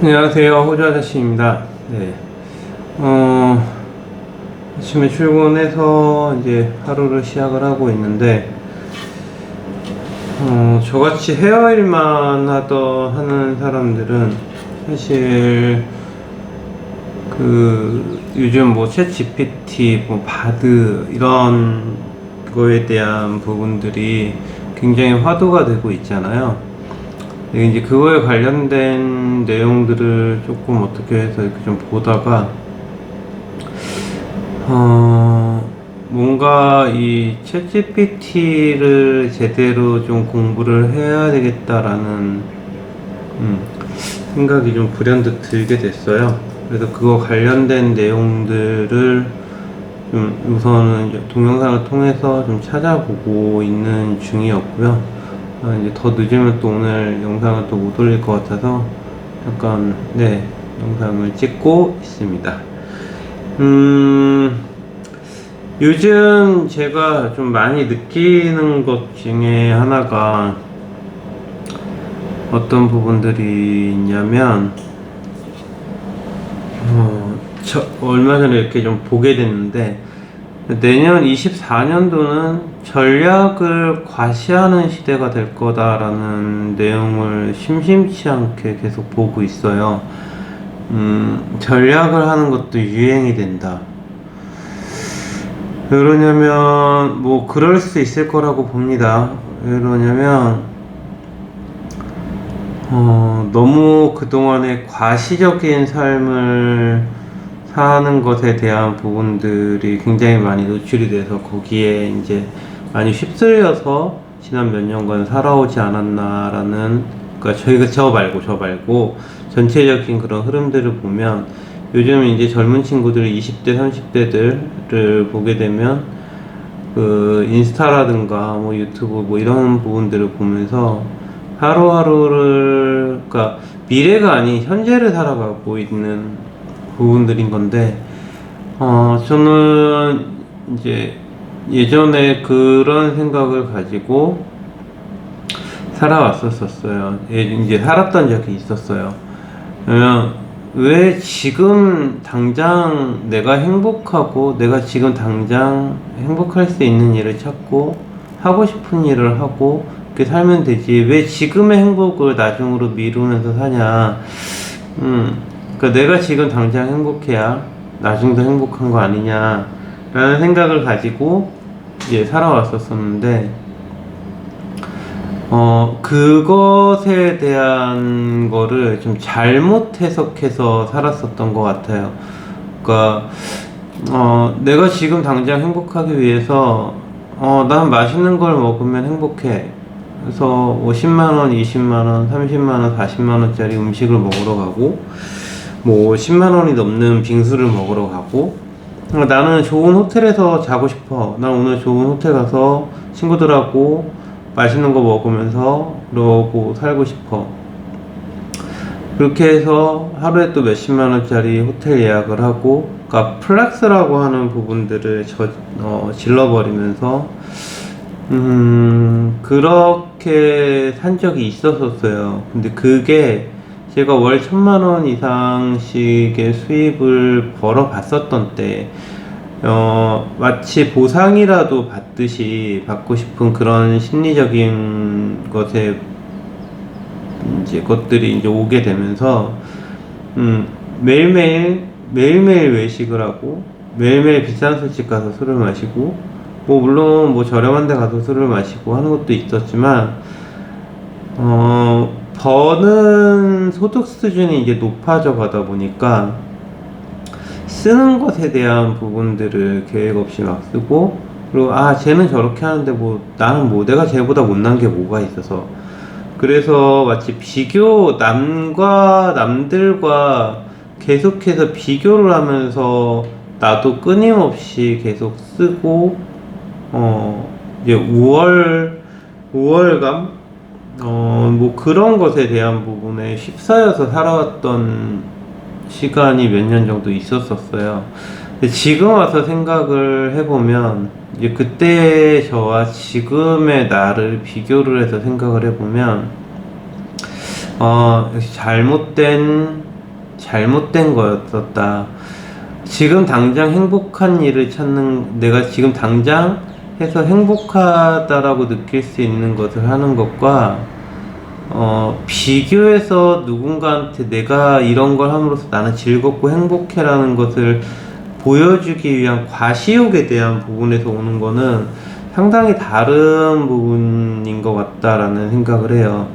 안녕하세요. 호주 아저씨입니다. 네. 아침에 출근해서 이제 하루를 시작을 하고 있는데, 저같이 헤어일만 하는 사람들은 사실 요즘 뭐 챗 GPT, 뭐 바드 이런 거에 대한 부분들이 굉장히 화두가 되고 있잖아요. 이제 그거에 관련된 내용들을 조금 어떻게 해서 이렇게 좀 보다가 뭔가 이 챗GPT를 제대로 좀 공부를 해야 되겠다라는 생각이 좀 불현듯 들게 됐어요. 그래서 그거 관련된 내용들을 좀 우선은 동영상을 통해서 좀 찾아보고 있는 중이었고요. 이제 더 늦으면 또 오늘 영상을 또 못 올릴 것 같아서 잠깐 영상을 찍고 있습니다. 요즘 제가 좀 많이 느끼는 것 중에 하나가 어떤 부분들이 있냐면 얼마 전에 이렇게 좀 보게 됐는데, 내년 24년도는 전략을 과시하는 시대가 될 거다라는 내용을 심심치 않게 계속 보고 있어요. 전략을 하는 것도 유행이 된다. 왜 그러냐면, 뭐, 그럴 수 있을 거라고 봅니다. 왜 그러냐면, 너무 그동안에 과시적인 삶을 사는 것에 대한 부분들이 굉장히 많이 노출이 돼서 거기에 이제 많이 휩쓸려서 지난 몇 년간 살아오지 않았나라는, 그러니까 저 말고 전체적인 그런 흐름들을 보면 요즘 이제 젊은 친구들 20대 30대들을 보게 되면 인스타라든가 뭐 유튜브 뭐 이런 부분들을 보면서 하루하루를, 그러니까 미래가 아닌 현재를 살아가고 있는 부분들인 건데, 저는 이제 예전에 그런 생각을 가지고 살아왔었어요. 이제 살았던 적이 있었어요. 왜 지금 당장 내가 행복하고 내가 지금 당장 행복할 수 있는 일을 찾고 하고 싶은 일을 하고 그렇게 살면 되지, 왜 지금의 행복을 나중으로 미루면서 사냐. 그러니까 내가 지금 당장 행복해야 나중도 행복한 거 아니냐 라는 생각을 가지고 이제 살아왔었는데, 그것에 대한 거를 좀 잘못 해석해서 살았었던 것 같아요. 그러니까 내가 지금 당장 행복하기 위해서 난 맛있는 걸 먹으면 행복해. 그래서 뭐 10만원, 20만원, 30만원, 40만원짜리 음식을 먹으러 가고, 뭐 10만원이 넘는 빙수를 먹으러 가고, 나는 좋은 호텔에서 자고 싶어. 난 오늘 좋은 호텔 가서 친구들하고 맛있는 거 먹으면서 그러고 살고 싶어. 그렇게 해서 하루에 또 몇십만원짜리 호텔 예약을 하고, 그러니까 플렉스라고 하는 부분들을 질러버리면서 그렇게 산 적이 있었어요. 근데 그게 제가 월 1000만원 이상씩의 수입을 벌어 봤었던 때, 마치 보상이라도 받듯이 받고 싶은 그런 심리적인 것들이 이제 오게 되면서, 매일매일 외식을 하고, 매일매일 비싼 술집 가서 술을 마시고, 뭐 물론 뭐 저렴한 데 가서 술을 마시고 하는 것도 있었지만, 버는 소득 수준이 이제 높아져 가다 보니까 쓰는 것에 대한 부분들을 계획 없이 막 쓰고, 그리고 쟤는 저렇게 하는데 뭐 나는 뭐 내가 쟤보다 못난 게 뭐가 있어서, 그래서 마치 남들과 계속해서 비교를 하면서 나도 끊임없이 계속 쓰고, 이제 우월감? 뭐 그런 것에 대한 부분에 휩싸여서 살아왔던 시간이 몇 년 정도 있었어요. 근데 지금 와서 생각을 해보면, 이제 그때 저와 지금의 나를 비교를 해서 생각을 해보면, 역시 잘못된 잘못된 거였었다. 지금 당장 행복한 일을 찾는, 내가 지금 당장 해서 행복하다라고 느낄 수 있는 것을 하는 것과 비교해서 누군가한테 내가 이런 걸 함으로써 나는 즐겁고 행복해라는 것을 보여주기 위한 과시욕에 대한 부분에서 오는 거는 상당히 다른 부분인 것 같다라는 생각을 해요.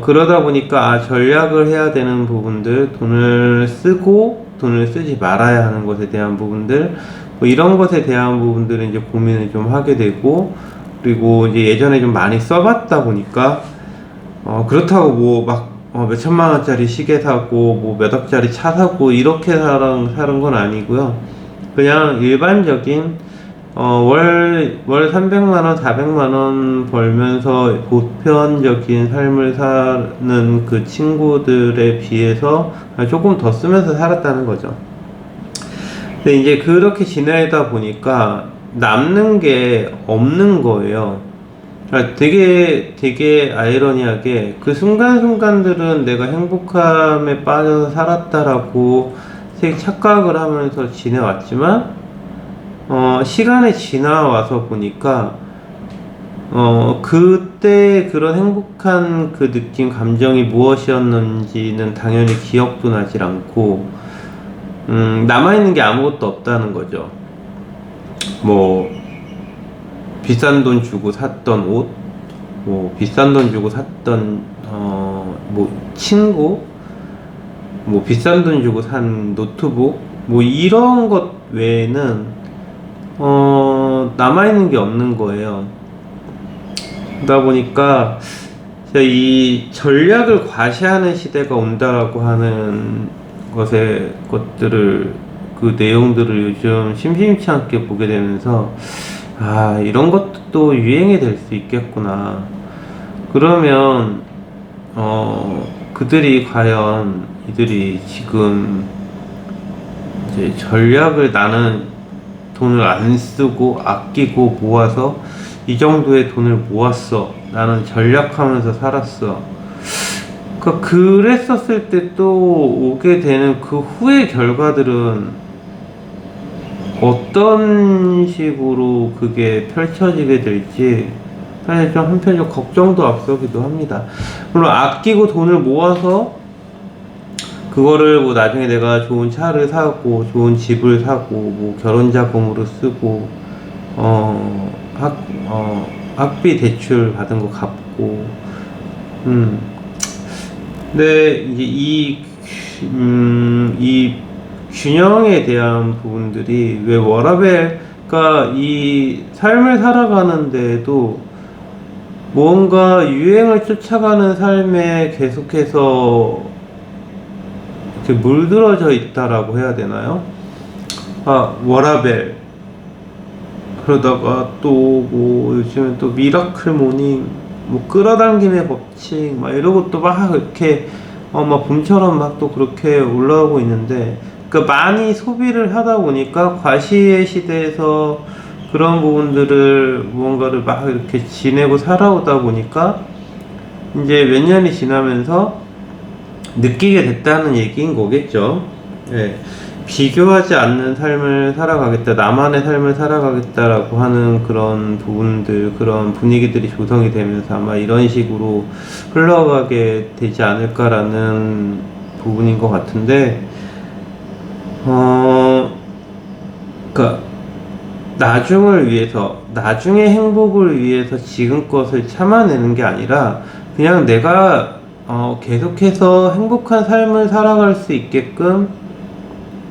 그러다 보니까 전략을 해야 되는 부분들, 돈을 쓰고 돈을 쓰지 말아야 하는 것에 대한 부분들, 뭐 이런 것에 대한 부분들을 이제 고민을 좀 하게 되고, 그리고 이제 예전에 좀 많이 써봤다 보니까 그렇다고 뭐 막 몇 천만 원짜리 시계 사고 뭐 몇 억짜리 차 사고 이렇게 사는 건 아니고요. 그냥 일반적인 월 300만 원, 400만 원 벌면서 보편적인 삶을 사는 그 친구들에 비해서 조금 더 쓰면서 살았다는 거죠. 근데 이제 그렇게 지내다 보니까 남는 게 없는 거예요. 되게 아이러니하게 그 순간순간들은 내가 행복함에 빠져서 살았다라고 되게 착각을 하면서 지내왔지만 시간이 지나와서 보니까 그때 그런 행복한 그 느낌, 감정이 무엇이었는지는 당연히 기억도 나질 않고 남아있는 게 아무것도 없다는 거죠. 뭐 비싼 돈 주고 샀던 옷, 뭐 비싼 돈 주고 샀던 뭐 친구, 뭐 비싼 돈 주고 산 노트북, 뭐 이런 것 외에는 남아있는 게 없는 거예요. 그러다 보니까 이 전략을 과시하는 시대가 온다라고 하는 것들을, 그 내용들을 요즘 심심치 않게 보게 되면서 이런 것도 또 유행이 될 수 있겠구나. 그러면 그들이 과연 이들이 지금 이제 전략을, 나는 돈을 안 쓰고 아끼고 모아서 이 정도의 돈을 모았어, 나는 전략하면서 살았어, 그랬었을 때 또 오게 되는 그 후의 결과들은 어떤 식으로 그게 펼쳐지게 될지 사실 좀 한편으로 걱정도 앞서기도 합니다. 물론 아끼고 돈을 모아서 그거를 뭐 나중에 내가 좋은 차를 사고 좋은 집을 사고 뭐 결혼 자금으로 쓰고 학비 대출 받은 거 갚고 근데 이제 이 균형에 대한 부분들이 왜 워라밸과 이 삶을 살아가는데도 뭔가 유행을 쫓아가는 삶에 계속해서 이렇게 물들어져 있다라고 해야 되나요? 워라밸, 그러다가 또 뭐 요즘엔 또 미라클 모닝, 뭐 끌어당김의 법칙 막 이러고 또 막 이렇게 막 봄처럼 막 또 그렇게 올라오고 있는데, 많이 소비를 하다 보니까 과시의 시대에서 그런 부분들을 무언가를 막 이렇게 지내고 살아오다 보니까 이제 몇 년이 지나면서 느끼게 됐다는 얘기인 거겠죠. 예. 비교하지 않는 삶을 살아가겠다, 나만의 삶을 살아가겠다라고 하는 그런 부분들, 그런 분위기들이 조성이 되면서 아마 이런 식으로 흘러가게 되지 않을까라는 부분인 것 같은데, 나중을 위해서, 나중의 행복을 위해서 지금 것을 참아내는 게 아니라 그냥 내가 계속해서 행복한 삶을 살아갈 수 있게끔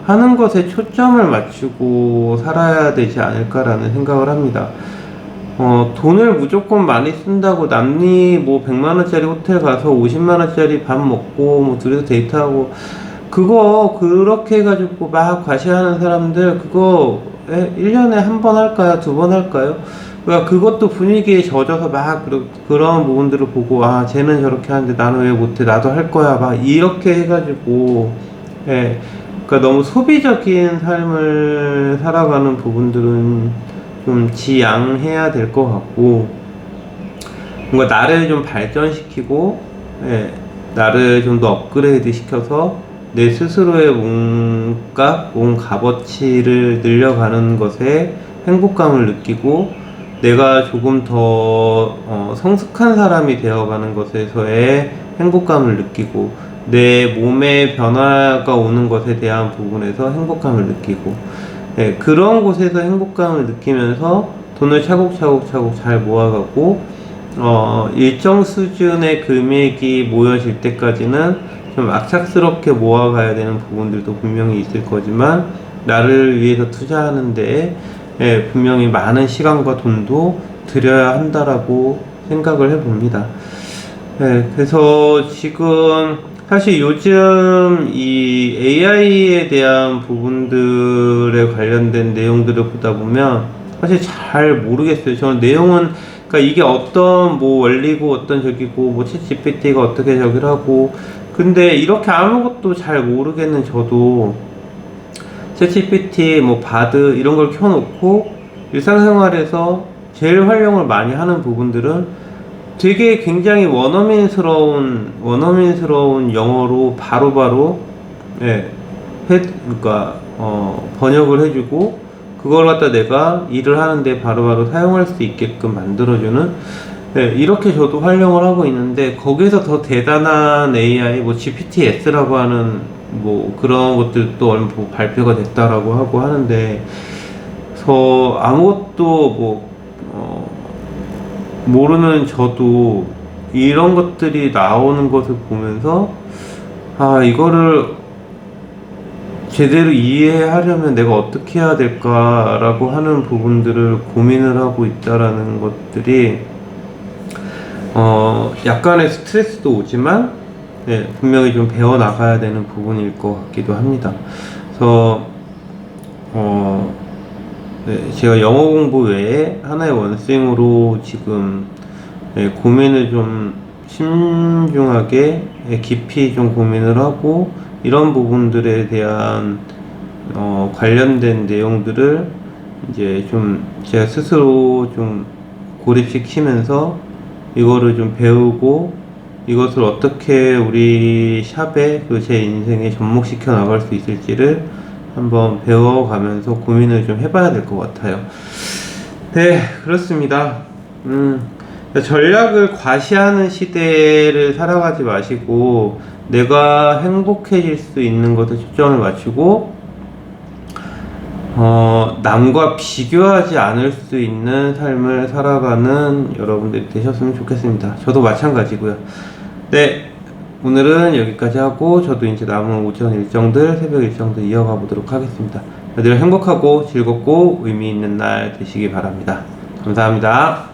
하는 것에 초점을 맞추고 살아야 되지 않을까라는 생각을 합니다. 돈을 무조건 많이 쓴다고 남이 뭐 100만원짜리 호텔 가서 50만원짜리 밥 먹고 뭐 둘이서 데이트하고 그거 그렇게 해가지고 막 과시하는 사람들, 그거 1년에 한 번 할까요? 2번 할까요? 그러니까 그것도 분위기에 젖어서 막 그런 부분들을 보고 쟤는 저렇게 하는데 나는 왜 못해, 나도 할 거야, 막 이렇게 해가지고 그러니까 너무 소비적인 삶을 살아가는 부분들은 좀 지양해야 될 것 같고, 뭔가 나를 좀 발전시키고 나를 좀 더 업그레이드 시켜서 내 스스로의 몸값, 몸 값어치를 늘려가는 것에 행복감을 느끼고 내가 조금 더 성숙한 사람이 되어가는 것에서의 행복감을 느끼고 내 몸의 변화가 오는 것에 대한 부분에서 행복감을 느끼고 네, 그런 곳에서 행복감을 느끼면서 돈을 차곡차곡 잘 모아가고 일정 수준의 금액이 모여질 때까지는 좀 악착스럽게 모아가야 되는 부분들도 분명히 있을 거지만 나를 위해서 투자하는데 분명히 많은 시간과 돈도 들여야 한다라고 생각을 해봅니다. 그래서 지금 사실 요즘 이 AI에 대한 부분들에 관련된 내용들을 보다 보면 사실 잘 모르겠어요. 저는 내용은 그러니까 이게 어떤 뭐 원리고 어떤 저기고 뭐 챗GPT가 어떻게 저기를 하고 근데 이렇게 아무것도 잘 모르겠는 저도 챗GPT 뭐 바드 이런 걸 켜놓고 일상생활에서 제일 활용을 많이 하는 부분들은 되게 굉장히 원어민스러운 영어로 바로바로 그러니까 번역을 해주고 그걸 갖다 내가 일을 하는데 바로바로 사용할 수 있게끔 만들어주는 이렇게 저도 활용을 하고 있는데 거기에서 더 대단한 AI 뭐 GPT-S라고 하는 뭐 그런 것들도 얼마 발표가 됐다라고 하고 하는데 저 아무것도 모르는 저도 이런 것들이 나오는 것을 보면서 이거를 제대로 이해하려면 내가 어떻게 해야 될까라고 하는 부분들을 고민을 하고 있다라는 것들이 약간의 스트레스도 오지만 분명히 좀 배워 나가야 되는 부분일 것 같기도 합니다. 그래서 제가 영어 공부 외에 하나의 원생으로 지금 고민을 좀 신중하게 깊이 좀 고민을 하고 이런 부분들에 대한 관련된 내용들을 이제 좀 제가 스스로 좀 고립시키면서 이거를 좀 배우고 이것을 어떻게 우리 샵에 제 인생에 접목시켜 나갈 수 있을지를 한번 배워가면서 고민을 좀 해봐야 될 것 같아요. 네, 그렇습니다. 전략을 과시하는 시대를 살아가지 마시고 내가 행복해질 수 있는 것에 초점을 맞추고 남과 비교하지 않을 수 있는 삶을 살아가는 여러분들이 되셨으면 좋겠습니다. 저도 마찬가지고요. 네, 오늘은 여기까지 하고 저도 이제 남은 오전 일정들, 새벽 일정들 이어가 보도록 하겠습니다. 늘 행복하고 즐겁고 의미 있는 날 되시기 바랍니다. 감사합니다.